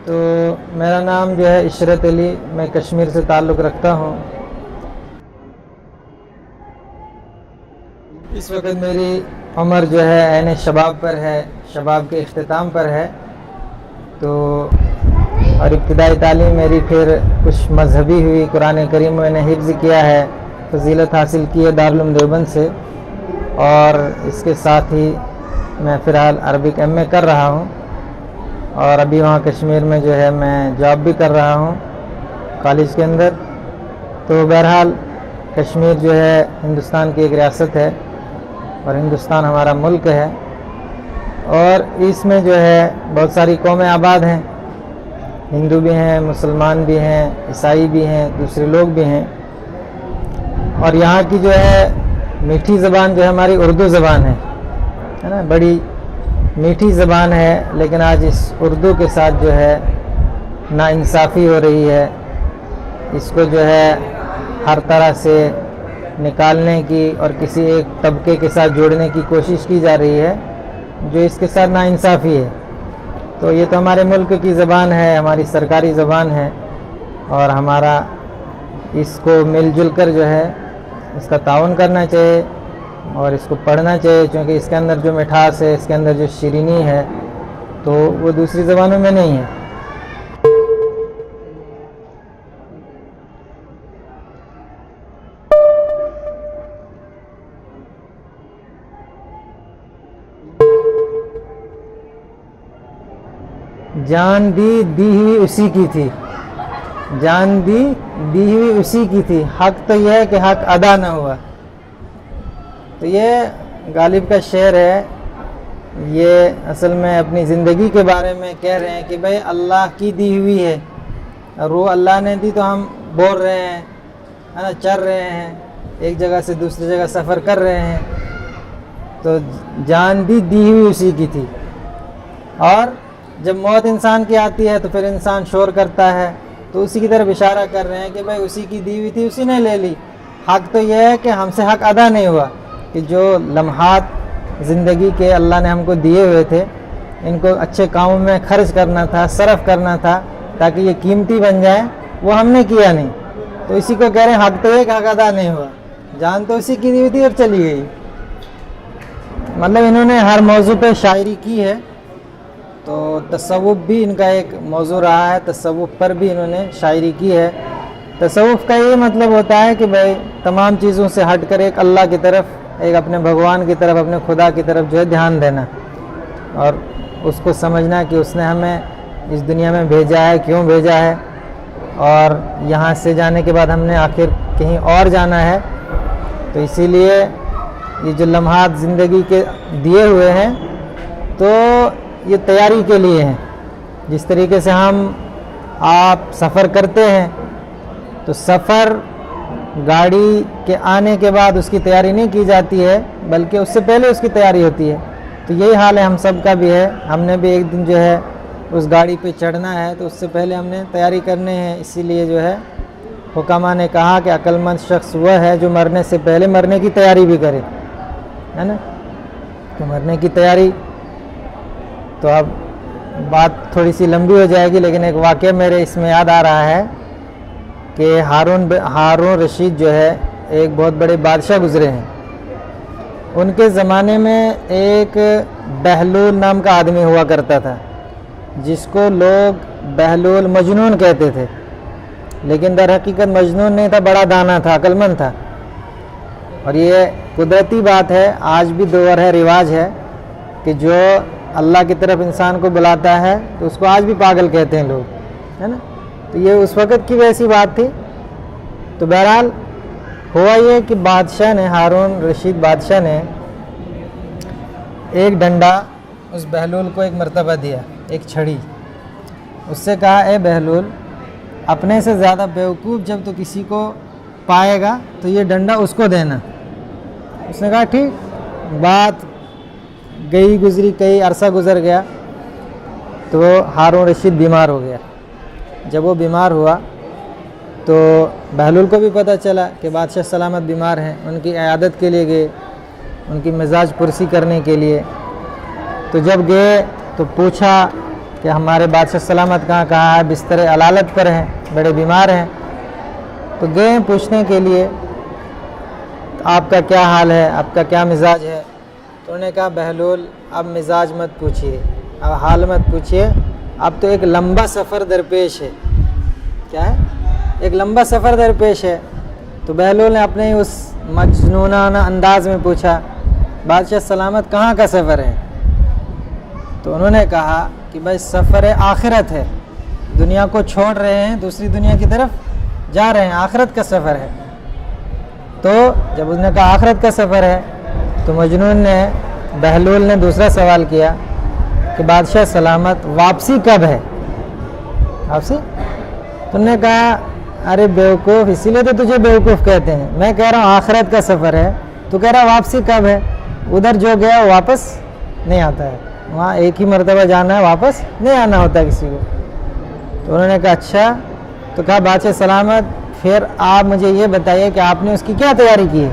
تو میرا نام جو ہے عشرت علی، میں کشمیر سے تعلق رکھتا ہوں۔ اس وقت میری عمر جو ہے عین شباب پر ہے، شباب کے اختتام پر ہے۔ تو اور ابتدائی تعلیم میری پھر کچھ مذہبی ہوئی، قرآن کریم میں نے حفظ کیا ہے، فضیلت حاصل کی ہے دارالعلوم دیوبند سے، اور اس کے ساتھ ہی میں فی الحال عربک ایم اے کر رہا ہوں، اور ابھی وہاں کشمیر میں جو ہے میں جاب بھی کر رہا ہوں کالج کے اندر۔ تو بہرحال کشمیر جو ہے ہندوستان کی ایک ریاست ہے، اور ہندوستان ہمارا ملک ہے، اور اس میں جو ہے بہت ساری قومیں آباد ہیں، ہندو بھی ہیں، مسلمان بھی ہیں، عیسائی بھی ہیں، دوسرے لوگ بھی ہیں۔ اور یہاں کی جو ہے میٹھی زبان جو ہے ہماری اردو زبان ہے نا، بڑی میٹھی زبان ہے، لیکن آج اس اردو کے ساتھ جو ہے ناانصافی ہو رہی ہے، اس کو جو ہے ہر طرح سے نکالنے کی اور کسی ایک طبقے کے ساتھ جوڑنے کی کوشش کی جا رہی ہے، جو اس کے ساتھ ناانصافی ہے۔ تو یہ تو ہمارے ملک کی زبان ہے، ہماری سرکاری زبان ہے، اور ہمارا اس کو مل جل کر جو ہے اس کا تعاون کرنا چاہیے اور اس کو پڑھنا چاہیے، کیونکہ اس کے اندر جو مٹھاس ہے، اس کے اندر جو شیرینی ہے، تو وہ دوسری زبانوں میں نہیں ہے۔ جان دی ہوئی اسی کی تھی، جان دی ہوئی اسی کی تھی، حق تو یہ ہے کہ حق ادا نہ ہوا۔ تو یہ غالب کا شعر ہے، یہ اصل میں اپنی زندگی کے بارے میں کہہ رہے ہیں کہ بھئی اللہ کی دی ہوئی ہے، اور وہ اللہ نے دی تو ہم بول رہے ہیں نا، چل رہے ہیں، ایک جگہ سے دوسری جگہ سفر کر رہے ہیں۔ تو جان دی ہوئی اسی کی تھی، اور جب موت انسان کی آتی ہے تو پھر انسان شور کرتا ہے، تو اسی کی طرف اشارہ کر رہے ہیں کہ بھئی اسی کی دی ہوئی تھی، اسی نے لے لی۔ حق تو یہ ہے کہ ہم سے حق ادا نہیں ہوا، کہ جو لمحات زندگی کے اللہ نے ہم کو دیے ہوئے تھے، ان کو اچھے کاموں میں خرچ کرنا تھا، صرف کرنا تھا تاکہ یہ قیمتی بن جائیں، وہ ہم نے کیا نہیں۔ تو اسی کو کہہ رہے ہیں حق تو یہ کہ حق ادا نہیں ہوا، جان تو اسی کی دی ہوئی تھی اور چلی گئی۔ مطلب انہوں نے ہر موضوع پہ شاعری کی ہے، تو تصوف بھی ان کا ایک موضوع رہا ہے، تصوف پر بھی انہوں نے شاعری کی ہے۔ تصوف کا یہ مطلب ہوتا ہے کہ بھائی تمام چیزوں سے ہٹ کر ایک اللہ کی طرف، ایک اپنے بھگوان کی طرف، اپنے خدا کی طرف جو ہے دھیان دینا، اور اس کو سمجھنا کہ اس نے ہمیں اس دنیا میں بھیجا ہے، کیوں بھیجا ہے، اور یہاں سے جانے کے بعد ہم نے آخر کہیں اور جانا ہے۔ تو اسی لیے یہ جو لمحات زندگی کے دیے ہوئے ہیں، تو یہ تیاری کے لیے ہیں۔ جس طریقے سے آپ سفر کرتے ہیں، تو سفر گاڑی کے آنے کے بعد اس کی تیاری نہیں کی جاتی ہے، بلکہ اس سے پہلے اس کی تیاری ہوتی ہے۔ تو یہی حال ہے ہم سب کا بھی ہے، ہم نے بھی ایک دن جو ہے اس گاڑی پہ چڑھنا ہے، تو اس سے پہلے ہم نے تیاری کرنے ہیں۔ اسی لیے جو ہے حکماء نے کہا کہ عقل مند شخص وہ ہے جو مرنے سے پہلے مرنے کی تیاری بھی کرے، ہے نا، تو مرنے کی تیاری۔ تو اب بات تھوڑی سی لمبی ہو جائے گی، لیکن ایک واقعہ میرے اس میں یاد آ رہا ہے کہ ہارون رشید جو ہے ایک بہت بڑے بادشاہ گزرے ہیں۔ ان کے زمانے میں ایک بہلول نام کا آدمی ہوا کرتا تھا، جس کو لوگ بہلول مجنون کہتے تھے، لیکن در حقیقت مجنون نہیں تھا، بڑا دانا تھا، عقل مند تھا۔ اور یہ قدرتی بات ہے، آج بھی دور ہے، رواج ہے کہ جو اللہ کی طرف انسان کو بلاتا ہے تو اس کو آج بھی پاگل کہتے ہیں لوگ، ہے نا۔ تو یہ اس وقت کی ویسی بات تھی۔ تو بہرحال ہوا یہ کہ بادشاہ نے، ہارون رشید بادشاہ نے ایک ڈنڈا اس بہلول کو ایک مرتبہ دیا، ایک چھڑی۔ اس سے کہا، اے بہلول، اپنے سے زیادہ بیوقوف جب تو کسی کو پائے گا تو یہ ڈنڈا اس کو دینا۔ اس نے کہا ٹھیک۔ بات گئی گزری، کئی عرصہ گزر گیا، تو ہارون رشید بیمار ہو گیا۔ جب وہ بیمار ہوا تو بہلول کو بھی پتہ چلا کہ بادشاہ سلامت بیمار ہیں، ان کی عیادت کے لیے گئے، ان کی مزاج پرسی کرنے کے لیے۔ تو جب گئے تو پوچھا کہ کہ ہمارے بادشاہ سلامت کہاں ہے، بستر علالت پر ہیں، بڑے بیمار ہیں. تو گئے پوچھنے کے لیے آپ کا کیا حال ہے، آپ کا کیا مزاج ہے. تو انہوں نے کہا بہلول اب مزاج مت پوچھیے، اب حال مت پوچھیے، اب تو ایک لمبا سفر درپیش ہے. کیا ہے؟ ایک لمبا سفر درپیش ہے. تو بہلول نے اپنے اس مجنونانہ انداز میں پوچھا بادشاہ سلامت کہاں کا سفر ہے؟ تو انہوں نے کہا کہ بھائی سفر آخرت ہے، دنیا کو چھوڑ رہے ہیں، دوسری دنیا کی طرف جا رہے ہیں، آخرت کا سفر ہے. تو جب اس نے کہا آخرت کا سفر ہے تو مجنون نے، بہلول نے دوسرا سوال کیا کہ بادشاہ سلامت واپسی کب ہے؟ واپسی؟ تو انہوں نے کہا ارے بیوقوف، اسی لیے تو تجھے بیوقوف کہتے ہیں، میں کہہ رہا ہوں آخرت کا سفر ہے، تو کہہ رہا واپسی کب ہے؟ ادھر جو گیا وہ واپس نہیں آتا ہے، وہاں ایک ہی مرتبہ جانا ہے، واپس نہیں آنا ہوتا کسی کو. تو انہوں نے کہا اچھا. تو کہا بادشاہ سلامت پھر آپ مجھے یہ بتائیے کہ آپ نے اس کی کیا تیاری کی ہے،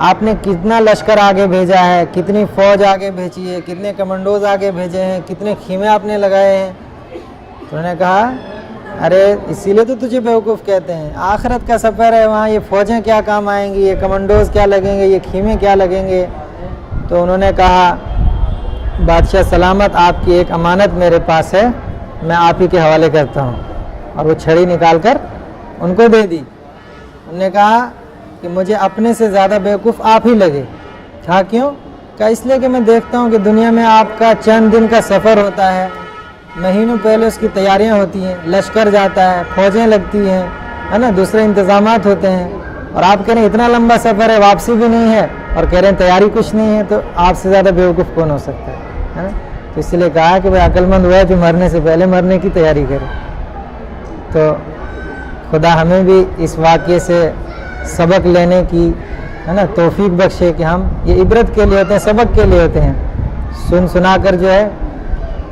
آپ نے کتنا لشکر آگے بھیجا ہے، کتنی فوج آگے بھیجی ہے، کتنے کمانڈوز آگے بھیجے ہیں، کتنے خیمے آپ نے لگائے ہیں. تو انہوں نے کہا ارے اسی لیے تو تجھے بیوقوف کہتے ہیں، آخرت کا سفر ہے، وہاں یہ فوجیں کیا کام آئیں گی، یہ کمانڈوز کیا لگیں گے، یہ خیمے کیا لگیں گے. تو انہوں نے کہا بادشاہ سلامت آپ کی ایک امانت میرے پاس ہے، میں آپ ہی کے حوالے کرتا ہوں. اور وہ چھڑی نکال کر ان کو دے دی. انہوں نے کہا کہ مجھے اپنے سے زیادہ بیوقوف آپ ہی لگے. کہا کیوں؟ کہا اس لیے کہ میں دیکھتا ہوں کہ دنیا میں آپ کا چند دن کا سفر ہوتا ہے، مہینوں پہلے اس کی تیاریاں ہوتی ہیں، لشکر جاتا ہے، فوجیں لگتی ہیں، ہے نا، دوسرے انتظامات ہوتے ہیں، اور آپ کہہ رہے ہیں اتنا لمبا سفر ہے، واپسی بھی نہیں ہے، اور کہہ رہے ہیں تیاری کچھ نہیں ہے. تو آپ سے زیادہ بیوقوف کون ہو سکتا ہے نا؟ تو اس لیے کہا کہ بھائی عقل مند ہوا ہے کہ مرنے سے پہلے مرنے کی تیاری کرے. تو خدا ہمیں بھی اس واقعے سے سبق لینے کی، ہے نا، توفیق بخشے کہ ہم یہ عبرت کے لیے ہوتے ہیں، سبق کے لیے ہوتے ہیں. سنا کر جو ہے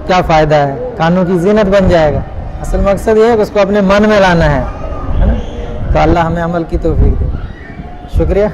کیا فائدہ ہے، کانوں کی زینت بن جائے گا. اصل مقصد یہ ہے کہ اس کو اپنے من میں لانا ہے نا. تو اللہ ہمیں عمل کی توفیق دے. شکریہ.